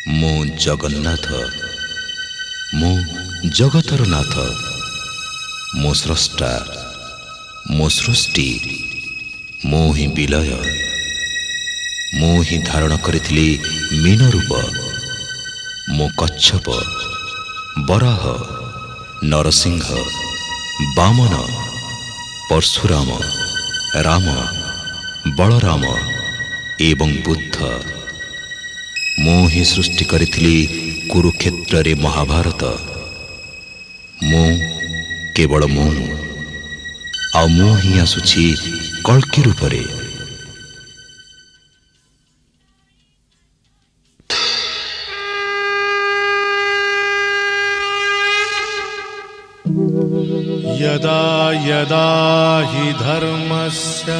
ମୁଁ ଜଗନ୍ନାଥ, ମୁଁ ଜଗତର ନାଥ, ମୁଁ ସ୍ରଷ୍ଟା, ମୁଁ ସୃଷ୍ଟି, ମୁଁ ହିଁ ବିଲୟ। ମୁଁ ହିଁ ଧାରଣ କରିଥିଲି ମୀନ ରୂପ। ମୁଁ କଚ୍ଛପ, ବରାହ, ନରସିଂହ, ବାମନ, ପରଶୁରାମ, ରାମ, ବଳରାମ ଏବଂ ବୁଦ୍ଧ। ମୁଁ ହିଁ ସୃଷ୍ଟି କରିଥିଲି କୁରୁକ୍ଷେତ୍ରରେ ମହାଭାରତ। ମୁଁ କେବଳ ମୁଁ, ଆଉ ମୁଁ ହିଁ ଆସୁଛି କଳ୍କି ରୂପରେ। यदा यदा हि धर्मस्य